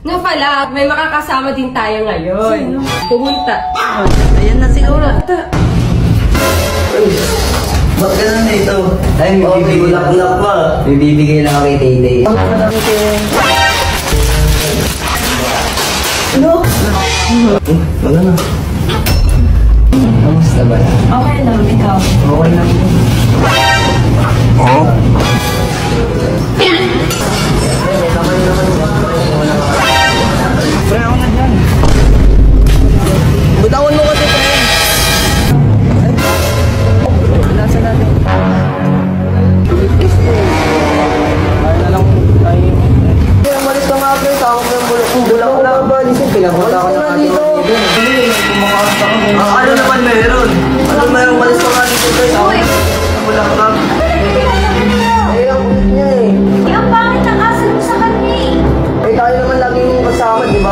Nga pala, may makakasama din tayo ngayon. Sino? Pumunta. Ayan na siguro. Ba't ganun na ito? Ay, may bibigay pa. May bibigay lang kay Tay-Tay. Ano? Wala na. Kamusta ba? Okay lang, ikaw. Okay lang. Oh? Pre, ako na dyan. Butawan mo kasi, pre. Nasa natin. Ay na lang tayo. Umalis ka nga, pre. Saka mo yung bulak ko lang ba? Pinapunta ko ng ating ano naman meron? Ano meron? Umalis ka nga dito, pre. Saka mo yung bulak lang. Ay, ang kulit niya eh. Ang bakit ang asal mo sa kanya eh? Ay, tayo naman laging kasama, di ba?